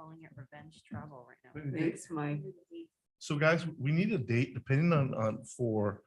calling it revenge travel right now. Thanks, Mike. So guys, we need a date depending on for.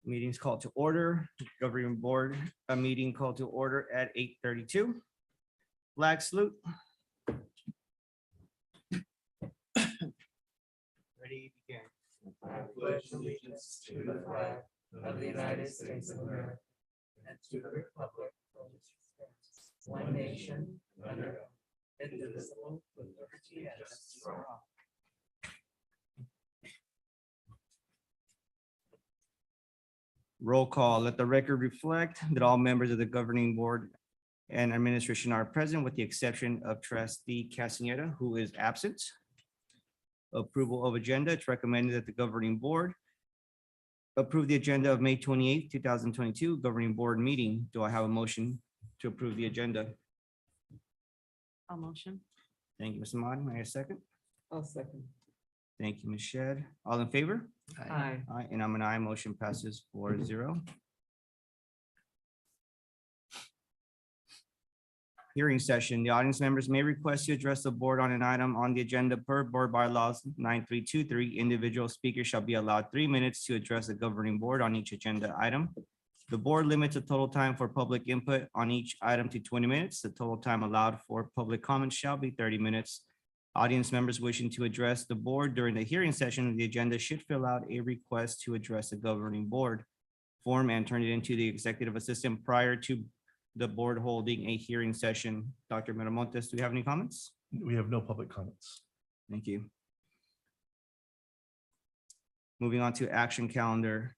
Meeting's called to order. Governing Board, a meeting called to order at 8:32. Flag salute. Ready, begin. I pledge allegiance to the flag of the United States of America and to the republic for which it stands, one nation, under God, indivisible, with liberty and justice for all. Roll call. Let the record reflect that all members of the governing board and administration are present with the exception of trustee Castaneda, who is absent. Approval of agenda. It's recommended that the governing board approve the agenda of May 28th, 2022 governing board meeting. Do I have a motion to approve the agenda? I'll motion. Thank you, Ms. Ahmad. May I have a second? I'll second. Thank you, Ms. Shedd. All in favor? Aye. Aye, and I'm an aye. Motion passes 4-0. Hearing session. The audience members may request to address the board on an item on the agenda per board bylaws 9323. Individual speakers shall be allowed 3 minutes to address the governing board on each agenda item. The board limits the total time for public input on each item to 20 minutes. The total time allowed for public comments shall be 30 minutes. Audience members wishing to address the board during the hearing session of the agenda should fill out a request to address the governing board form and turn it into the executive assistant prior to the board holding a hearing session. Dr. Miramontes, do you have any comments? We have no public comments. Thank you. Moving on to action calendar.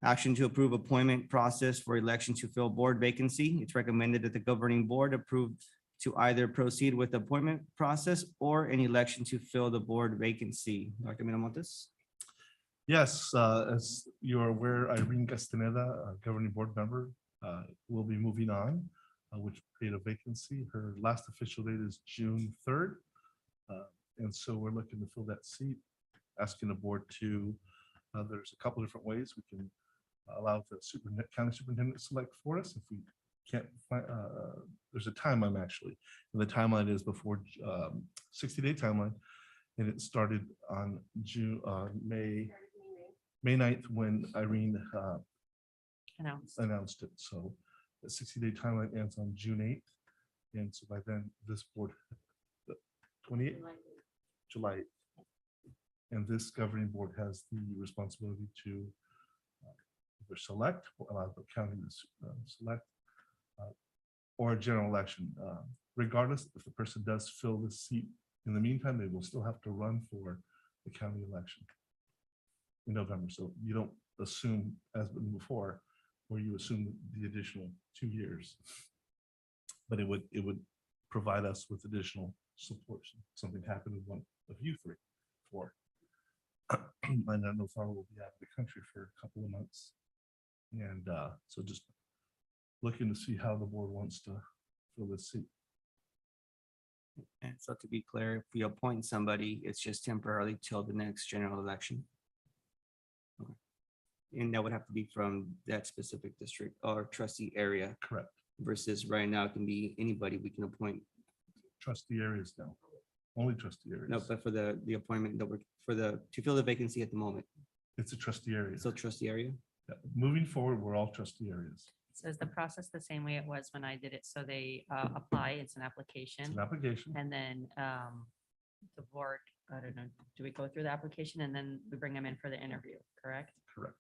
Action to approve appointment process for election to fill board vacancy. It's recommended that the governing board approve to either proceed with the appointment process or an election to fill the board vacancy. Dr. Miramontes? Yes, as you are aware, Irene Castaneda, governing board member, will be moving on, which create a vacancy. Her last official date is June 3rd. And so we're looking to fill that seat, asking the board to, there's a couple different ways we can allow the county superintendent to select for us. If we can't find, there's a timeline actually. And the timeline is before 60-day timeline. And it started on May 9th when Irene announced it. So the 60-day timeline ends on June 8th. And so by then this board, the 28th, July 8th. And this governing board has the responsibility to either select, or allow the county to select, or a general election. Regardless, if the person does fill the seat, in the meantime, they will still have to run for the county election in November. So you don't assume, as before, where you assume the additional 2 years. But it would provide us with additional support. Something happened with one of you three, four. I don't know if I will be out of the country for a couple of months. And so just looking to see how the board wants to fill this seat. And so to be clear, if we appoint somebody, it's just temporarily till the next general election. Okay. And that would have to be from that specific district or trustee area Correct. versus right now it can be anybody we can appoint. Trustee areas now. Only trustee areas. No, but for the appointment that we're, to fill the vacancy at the moment. It's a trustee area. So trustee area? Yeah. Moving forward, we're all trustee areas. So is the process the same way it was when I did it? So they apply, it's an It's application. an application. And then the board, I don't know, do we go through the application and then we bring them in for the interview, correct? Correct.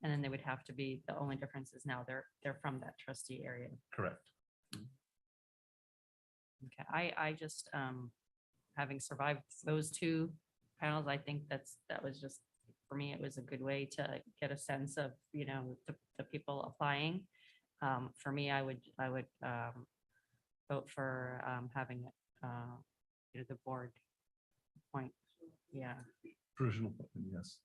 And then they would have to be, the only difference is now they're from that trustee area. Correct. Okay, I just, having survived those two panels, I think that was just, for me, it was a good way to get a sense of, the people applying. For me, I would vote for having the board appoint. Yeah, Provisional appointment, yes.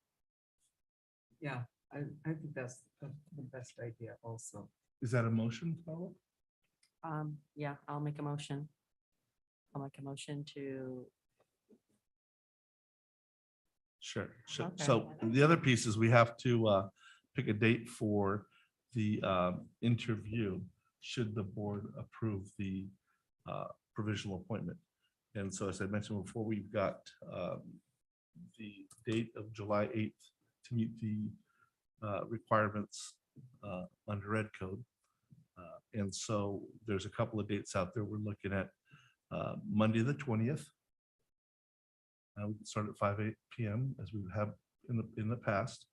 Yeah, I think that's the best idea also. Is that a motion, Paula? yeah, I'll make a motion. I'll make a motion to, Sure. Okay. So the other piece is we have to pick a date for the interview, should the board approve the provisional appointment. And so as I mentioned before, we've got the date of July 8th to meet the requirements under Red Code. And so there's a couple of dates out there. We're looking at Monday, the 20th. We can start at 5 p.m. as we have in the past,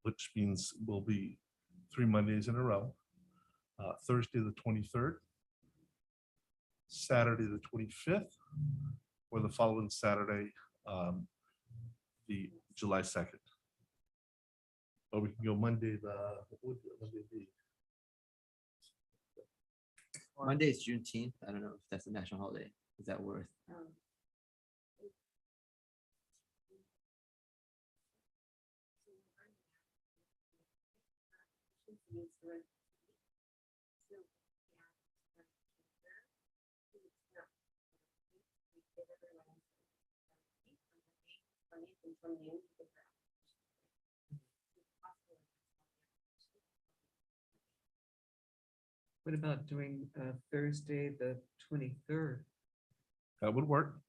which means we'll be 3 Mondays in a row. Thursday, the 23rd, Saturday, the 25th, or the following Saturday, the July 2nd. Or we can go Monday, what would Monday be? Monday is Juneteenth. I don't know if that's a national holiday. Is that worth? What about doing Thursday, the 23rd? That would work.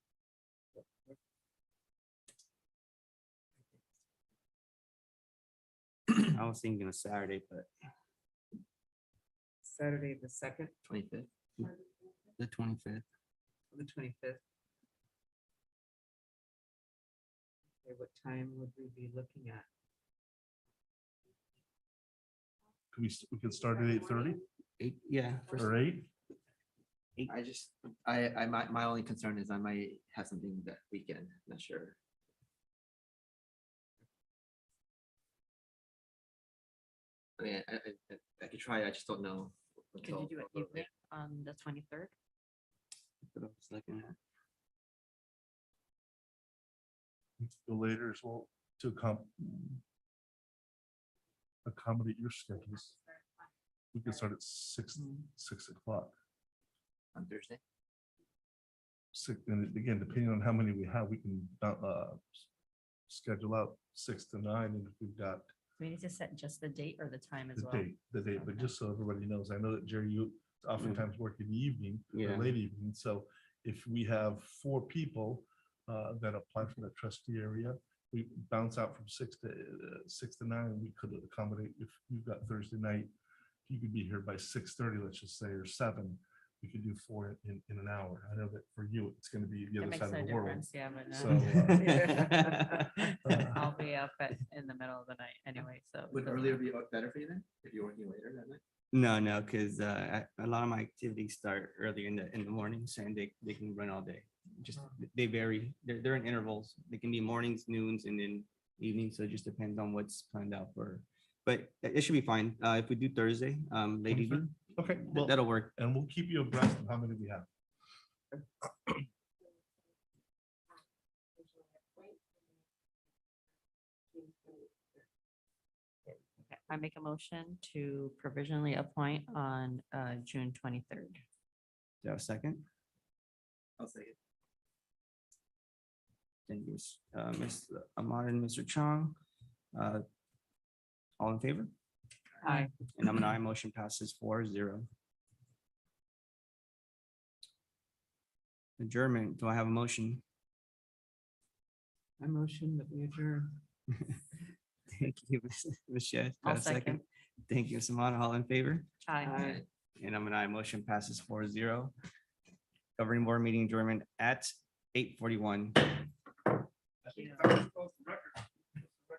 I was thinking of Saturday, but Saturday, the 2nd, 25th. the 25th. the 25th. Okay, what time would we be looking at? We could start at 8:30 Yeah. or 8. My only concern is I might have something that weekend. Not sure. I mean, I could try. I just don't know. could you do it evening on the 23rd? What I was looking at. Go later as well to accommodate your schedules, we could start at 6 o'clock. On Thursday. And again, depending on how many we have, we can schedule out 6 to 9, and if we've got We need to set just the date or the time as the well. date, but just so everybody knows, I know that Jerry, you oftentimes work in the evening, Yeah. or late evening, so if we have 4 people that apply for the trustee area, we bounce out from 6 to 9, we could accommodate, if you've got Thursday night, you could be here by 6:30, let's just say, or 7, we could do 4 in an hour. I know that for you, it's gonna be the It other makes side no of the world. difference, yeah, but So, I'll be up in the middle of the night anyway, so. it Would doesn't earlier matter. be better for you then, if you're working later that night? No, because a lot of my activities start early in the mornings, and they can run all day. Just, they vary. They're in intervals. They can be mornings, noons, and then evenings. So it just depends on what's planned out for. But it should be fine. If we do Thursday, late evening, Okay, well, that'll work. and we'll keep you abreast of how many we have. Okay, I make a motion to provisionally appoint on June 23rd. Do you have a second? I'll say it. Thank you, Ms. Ahmad and Mr. Chong. All in favor? Aye. And I'm an aye. Motion passes 4-0. Adjournment. Do I have a motion? I motion that we adjourn. Thank you, Ms. Shea. Do I I'll have a second. Thank you, Samana. All in favor? Aye. And I'm an aye. Motion passes 4-0. Governing board meeting adjournment at 8:41. Thank you.